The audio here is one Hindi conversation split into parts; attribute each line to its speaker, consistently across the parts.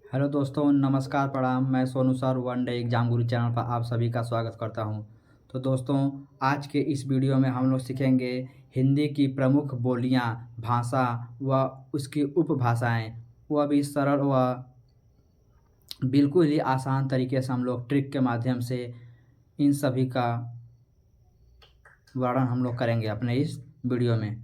Speaker 1: हेलो दोस्तों, नमस्कार, प्रणाम। मैं Sonu sir one day exam गुरु चैनल पर आप सभी का स्वागत करता हूं। तो दोस्तों, आज के इस वीडियो में हम लोग सीखेंगे हिंदी की प्रमुख बोलियां, भाषा व उसकी उपभाषाएं। वह भी सरल व बिल्कुल ही आसान तरीके से हम लोग ट्रिक के माध्यम से इन सभी का वर्णन हम लोग करेंगे अपने इस वीडियो में।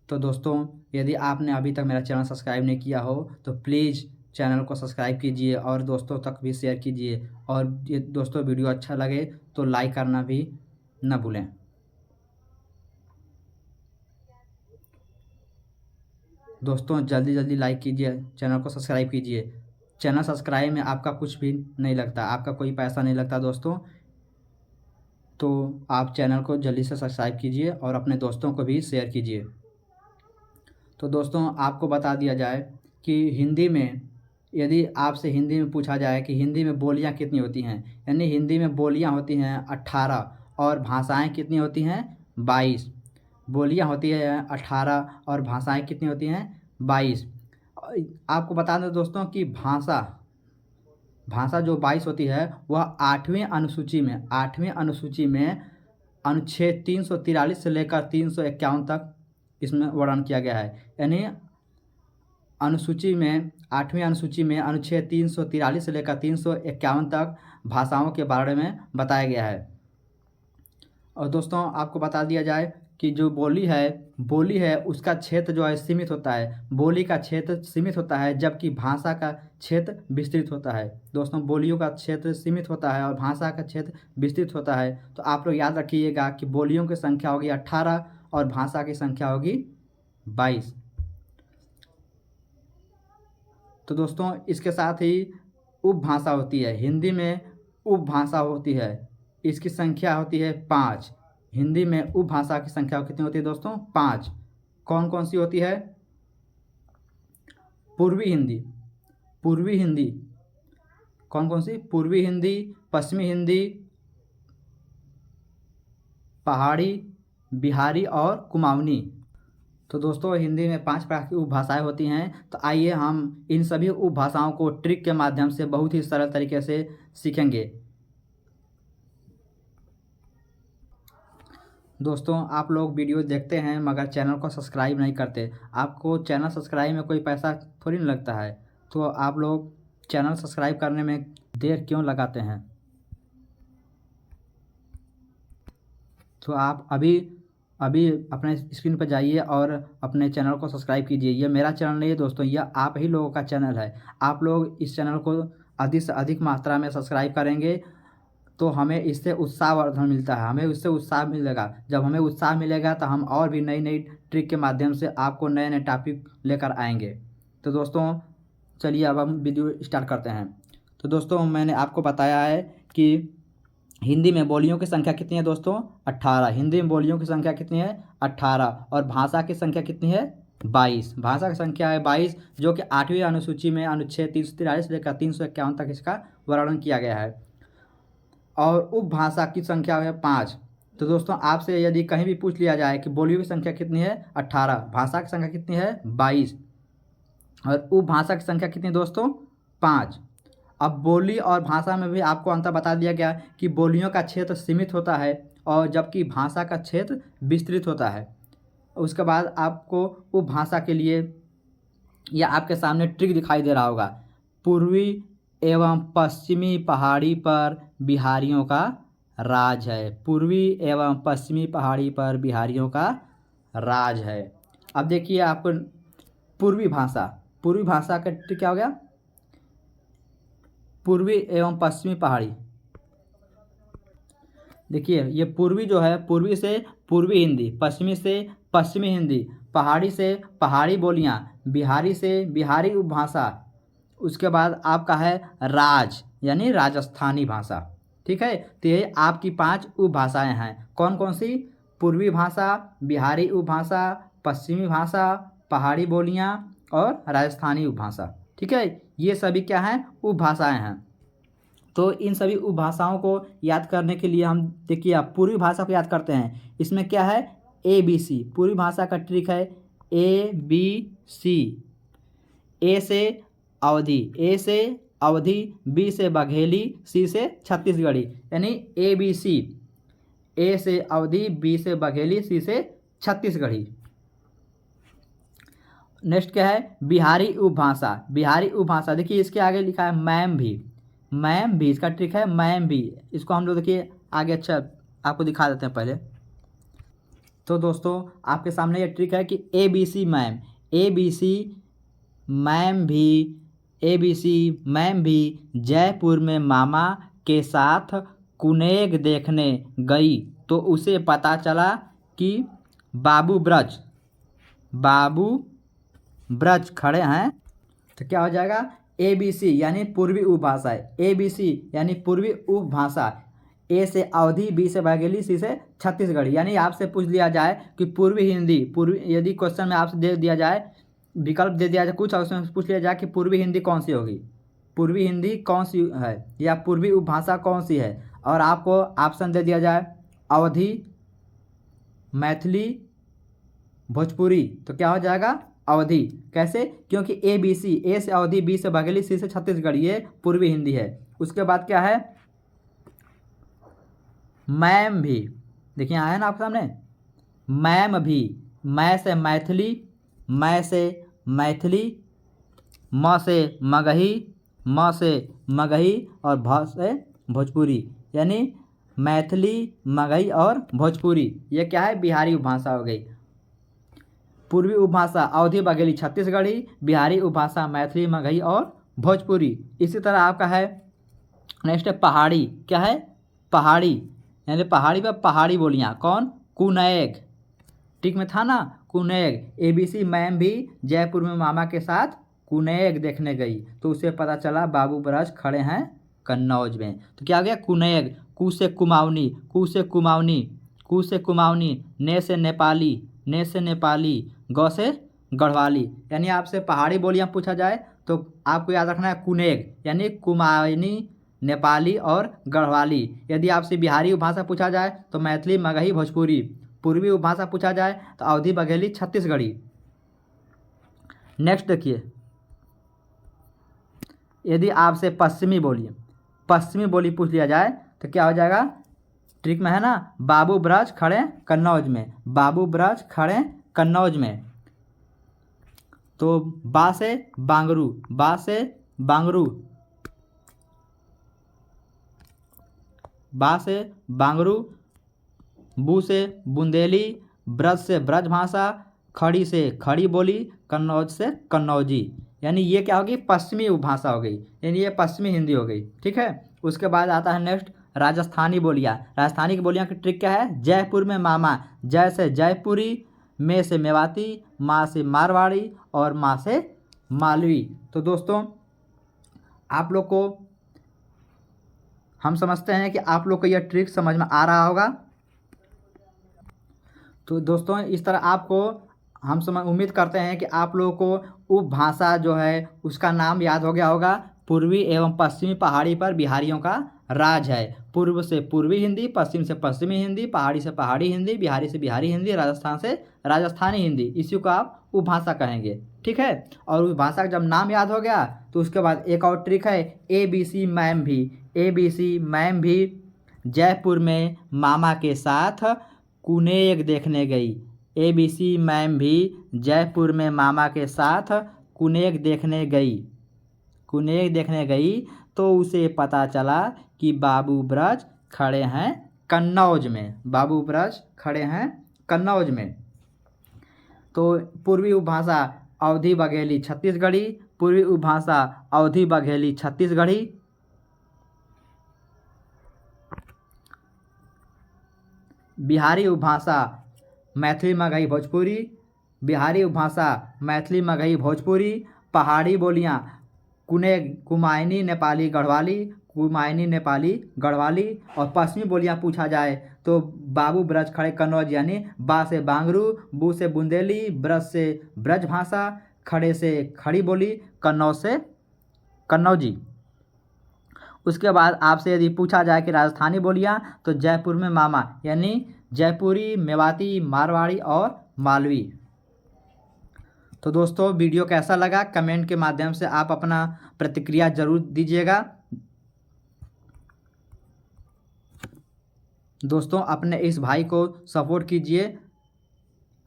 Speaker 1: तो दोस्तों, यदि आपने अभी तक मेरा चैनल सब्सक्राइब नहीं किया हो तो प्लीज़ चैनल को सब्सक्राइब कीजिए और दोस्तों तक भी शेयर कीजिए। और ये दोस्तों, वीडियो अच्छा लगे तो लाइक करना भी न भूलें। दोस्तों, जल्दी जल्दी लाइक कीजिए, चैनल को सब्सक्राइब कीजिए। चैनल सब्सक्राइब में आपका कुछ भी नहीं लगता, आपका कोई पैसा नहीं लगता दोस्तों। तो आप चैनल को जल्दी से सब्सक्राइब कीजिए और अपने दोस्तों को भी शेयर कीजिए। तो दोस्तों, आपको बता दिया जाए कि हिंदी में, यदि आपसे हिंदी में पूछा जाए कि हिंदी में बोलियां कितनी होती हैं, यानी हिंदी में बोलियां होती हैं 18 और भाषाएं कितनी होती हैं 22। बोलियां होती है 18 और भाषाएं कितनी होती हैं 22। आपको बता दें दोस्तों कि भाषा भाषा जो 22 होती है वह आठवीं अनुसूची में अनुच्छेद 343 से लेकर 351 तक इसमें वर्णन किया गया है। यानी अनुसूची में, आठवीं अनुसूची में अनुच्छेद 343 से लेकर 351 तक भाषाओं के बारे में बताया गया है। और दोस्तों, आपको बता दिया जाए कि जो बोली है उसका क्षेत्र जो है सीमित होता है। बोली का क्षेत्र सीमित होता है जबकि भाषा का क्षेत्र विस्तृत होता है। दोस्तों, बोलियों का क्षेत्र सीमित होता है और भाषा का क्षेत्र विस्तृत होता है। तो आप लोग याद रखिएगा कि बोलियों की संख्या होगी 18 और भाषा की संख्या होगी 22। तो दोस्तों, इसके साथ ही उपभाषा होती है। हिंदी में उपभाषा होती है, इसकी संख्या होती है 5। हिंदी में उपभाषा की संख्या कितनी होती है दोस्तों? 5। कौन कौन सी होती है? पूर्वी हिंदी। पूर्वी हिंदी कौन कौन सी? पूर्वी हिंदी, पश्चिमी हिंदी, पहाड़ी, बिहारी और कुमाऊनी। तो दोस्तों, हिंदी में 5 प्रकार की उपभाषाएं होती हैं। तो आइए हम इन सभी उपभाषाओं को ट्रिक के माध्यम से बहुत ही सरल तरीके से सीखेंगे। दोस्तों, आप लोग वीडियो देखते हैं मगर चैनल को सब्सक्राइब नहीं करते। आपको चैनल सब्सक्राइब में कोई पैसा थोड़ी ना लगता है, तो आप लोग चैनल सब्सक्राइब करने में देर क्यों लगाते हैं? तो आप अभी अभी अपने स्क्रीन पर जाइए और अपने चैनल को सब्सक्राइब कीजिए। यह मेरा चैनल नहीं है दोस्तों, यह आप ही लोगों का चैनल है। आप लोग इस चैनल को अधिक से अधिक मात्रा में सब्सक्राइब करेंगे तो हमें इससे उत्साहवर्धन मिलता है, हमें उससे उत्साह मिलेगा। जब हमें उत्साह मिलेगा तो हम और भी नई नई ट्रिक के माध्यम से आपको नए नए टॉपिक लेकर आएंगे। तो दोस्तों, चलिए अब हम वीडियो स्टार्ट करते हैं। तो दोस्तों, मैंने आपको बताया है कि हिंदी में बोलियों की संख्या कितनी है दोस्तों? 18। हिंदी में बोलियों की संख्या कितनी है? 18। और भाषा की संख्या कितनी है? 22। भाषा की संख्या है 22, जो कि 8वीं अनुसूची में अनुच्छेद 343 लेकर 351 तक इसका वर्णन किया गया है। और उपभाषा की संख्या है 5। तो दोस्तों, आपसे यदि कहीं भी पूछ लिया जाए कि बोलियों की संख्या कितनी है? 18। भाषा की संख्या कितनी है? 22। और उपभाषा की संख्या कितनी दोस्तों? 5। अब बोली और भाषा में भी आपको अंतर बता दिया गया कि बोलियों का क्षेत्र सीमित होता है और जबकि भाषा का क्षेत्र विस्तृत होता है। उसके बाद आपको उपभाषा के लिए या आपके सामने ट्रिक दिखाई दे रहा होगा। पूर्वी एवं पश्चिमी पहाड़ी पर बिहारियों का राज है। पूर्वी एवं पश्चिमी पहाड़ी पर बिहारियों का राज है। अब देखिए, आपको पूर्वी भाषा का ट्रिक क्या हो गया? पूर्वी एवं पश्चिमी पहाड़ी। देखिए, ये पूर्वी जो है, पूर्वी से पूर्वी हिंदी, पश्चिमी से पश्चिमी हिंदी, पहाड़ी से पहाड़ी बोलियां, बिहारी से बिहारी उपभाषा। उसके बाद आपका है राज, यानी राजस्थानी भाषा। ठीक है, तो ये आपकी 5 उपभाषाएं हैं। कौन कौन सी? पूर्वी भाषा, बिहारी उपभाषा, पश्चिमी भाषा, पहाड़ी बोलियां और राजस्थानी उपभाषा। ठीक है, ये सभी क्या हैं? उपभाषाएं हैं। तो इन सभी उपभाषाओं को याद करने के लिए हम, देखिए, आप पूर्वी भाषा को याद करते हैं। इसमें क्या है? ABC। पूर्वी भाषा का ट्रिक है ABC। ए से अवधी, ए से अवधी, बी से बघेली, सी से छत्तीसगढ़ी, यानी ABC। ए से अवधी, बी से बघेली, सी से छत्तीसगढ़ी। नेक्स्ट क्या है, बिहारी उपभाषा। बिहारी उपभाषा देखिए इसके आगे लिखा है मैम भी, मैम भी, इसका ट्रिक है मैम भी। इसको हम लोग देखिए आगे अच्छा आपको दिखा देते हैं पहले। तो दोस्तों आपके सामने ये ट्रिक है कि ABC मैम, ABC मैम भी, ABC मैम भी जयपुर में मामा के साथ कुनेग देखने गई तो उसे पता चला कि बाबू ब्रज खड़े हैं। तो क्या हो जाएगा, ABC यानी पूर्वी उपभाषा है, ABC यानी पूर्वी उपभाषा। ए से अवधी, बी से बघेली, सी से छत्तीसगढ़ी। यानी आपसे पूछ लिया जाए कि पूर्वी हिंदी, यदि क्वेश्चन में आपसे दे दिया जाए, विकल्प दे दिया जाए कुछ, और उसमें पूछ लिया जाए कि पूर्वी हिंदी कौन सी होगी, पूर्वी हिंदी कौन सी है या पूर्वी उपभाषा कौन सी है, और आपको ऑप्शन दे दिया जाए अवधी, मैथिली, भोजपुरी, तो क्या हो जाएगा, अवधी। कैसे, क्योंकि ABC, ए से अवधी, बी से बघेली, सी से छत्तीसगढ़ी, ये पूर्वी हिंदी है। उसके बाद क्या है, मैम भी, देखिए यहाँ है ना आपके सामने, मैम भी, मै से मैथिली, मै से मैथिली, म से मगही, म से मगही, और भ से भोजपुरी, यानी मैथिली, मगही और भोजपुरी। ये क्या है, बिहारी उपभाषा हो गई। पूर्वी उपभाषा अवधी, बघेली, छत्तीसगढ़ी, बिहारी उपभाषा मैथिली, मगही और भोजपुरी। इसी तरह आपका है नेक्स्ट है पहाड़ी। क्या है, पहाड़ी, यानी पहाड़ी पर पहाड़ी बोलियाँ, कौन, कुनैग। ठीक में था ना, कुनैग। ABC मैम भी जयपुर में मामा के साथ कुनैग देखने गई तो उसे पता चला बाबू ब्रज खड़े हैं कन्नौज में। तो क्या आ गया, कुनैग। कु से कुमाऊनी, कु से कुमाऊनी, कु से कुमाऊनी, ने से नेपाली, ने से नेपाली, गौ से गढ़वाली। यानी आपसे पहाड़ी बोलियाँ पूछा जाए तो आपको याद रखना है कुनैग, यानी कुमाऊनी, नेपाली और गढ़वाली। यदि आपसे बिहारी उपभाषा पूछा जाए तो मैथिली, मगही, भोजपुरी। पूर्वी उपभाषा पूछा जाए तो अवधी, बघेली, छत्तीसगढ़ी। नेक्स्ट देखिए, यदि आपसे पश्चिमी बोली पूछ लिया जाए तो क्या हो जाएगा, ट्रिक में है ना, बाबू ब्रज खड़े कन्नौज में, बाबू ब्रज खड़े कन्नौज में। तो बा से बांगरू, बा से बांगरू, बा से बांगरू, बू से बुंदेली, ब्रज से ब्रजभाषा, खड़ी से खड़ी बोली, कन्नौज से कन्नौजी। यानी ये क्या होगी, पश्चिमी उपभाषा हो गई, यानी ये पश्चिमी हिंदी हो गई। ठीक है। उसके बाद आता है नेक्स्ट राजस्थानी बोलियाँ। राजस्थानी की बोलियाँ की ट्रिक क्या है, जयपुर में मामा, जय से जयपुरी, में से मेवाती, माँ से मारवाड़ी और माँ से मालवी। तो दोस्तों आप लोग को हम समझते हैं कि आप लोग को यह ट्रिक समझ में आ रहा होगा। तो दोस्तों इस तरह आपको हम उम्मीद करते हैं कि आप लोगों को उपभाषा जो है उसका नाम याद हो गया होगा। पूर्वी एवं पश्चिमी पहाड़ी पर बिहारियों का राज है। पूर्व से पूर्वी हिंदी, पश्चिम से पश्चिमी हिंदी, पहाड़ी से पहाड़ी हिंदी, बिहारी से बिहारी हिंदी, राजस्थान से राजस्थानी हिंदी, इसी को आप उपभाषा कहेंगे। ठीक है। और उपभाषा का जब नाम याद हो गया तो उसके बाद एक और ट्रिक है, ABC मैम भी, ABC मैम भी जयपुर में मामा के साथ कुनेग देखने गई। ABC मैम भी जयपुर में मामा के साथ कुनेग देखने गई, कुनेग देखने गई तो उसे पता चला कि बाबू ब्रज खड़े हैं कन्नौज में, बाबू ब्रज खड़े हैं कन्नौज में। तो पूर्वी उपभाषा अवधी, बघेली, छत्तीसगढ़ी, पूर्वी उपभाषा अवधी, बघेली, छत्तीसगढ़ी। बिहारी उपभाषा मैथिली, मगही, भोजपुरी, बिहारी उपभाषा मैथिली, मगही, भोजपुरी। पहाड़ी बोलियाँ कुनेग, कुमायूनी, नेपाली, गढ़वाली, कुमायूनी, नेपाली, गढ़वाली। और पश्चिमी बोलियाँ पूछा जाए तो बाबू ब्रज खड़े कन्नौज, यानी बा से बांगरू, बू से बुंदेली, ब्रज से ब्रजभाषा, खड़े से खड़ी बोली, कन्नौज से कन्नौजी। उसके बाद आपसे यदि पूछा जाए कि राजस्थानी बोलियाँ तो जयपुर में मामा, यानी जयपुरी, मेवाती, मारवाड़ी और मालवी। तो दोस्तों वीडियो कैसा लगा कमेंट के माध्यम से आप अपना प्रतिक्रिया जरूर दीजिएगा। दोस्तों अपने इस भाई को सपोर्ट कीजिए।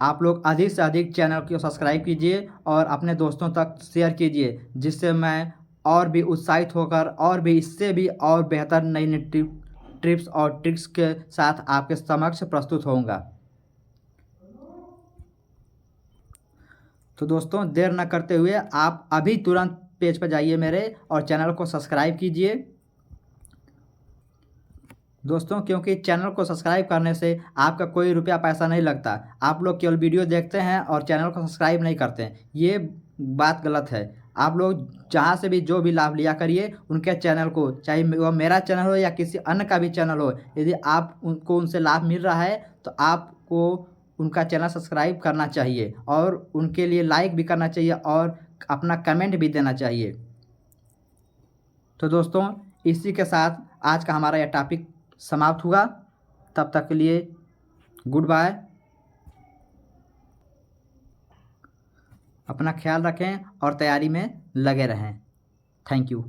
Speaker 1: आप लोग अधिक से अधिक चैनल को सब्सक्राइब कीजिए और अपने दोस्तों तक शेयर कीजिए, जिससे मैं और भी उत्साहित होकर और भी इससे भी और बेहतर नई नई टिप्स और ट्रिक्स के साथ आपके समक्ष प्रस्तुत होऊंगा। तो दोस्तों देर न करते हुए आप अभी तुरंत पेज पर जाइए मेरे और चैनल को सब्सक्राइब कीजिए दोस्तों, क्योंकि चैनल को सब्सक्राइब करने से आपका कोई रुपया पैसा नहीं लगता। आप लोग केवल वीडियो देखते हैं और चैनल को सब्सक्राइब नहीं करते हैं, ये बात गलत है। आप लोग जहाँ से भी जो भी लाभ लिया करिए उनके चैनल को, चाहे वह मेरा चैनल हो या किसी अन्य का भी चैनल हो, यदि आप उनको उनसे लाभ मिल रहा है तो आपको उनका चैनल सब्सक्राइब करना चाहिए और उनके लिए लाइक भी करना चाहिए और अपना कमेंट भी देना चाहिए। तो दोस्तों इसी के साथ आज का हमारा यह टॉपिक समाप्त हुआ। तब तक के लिए गुड बाय। अपना ख्याल रखें और तैयारी में लगे रहें। Thank you.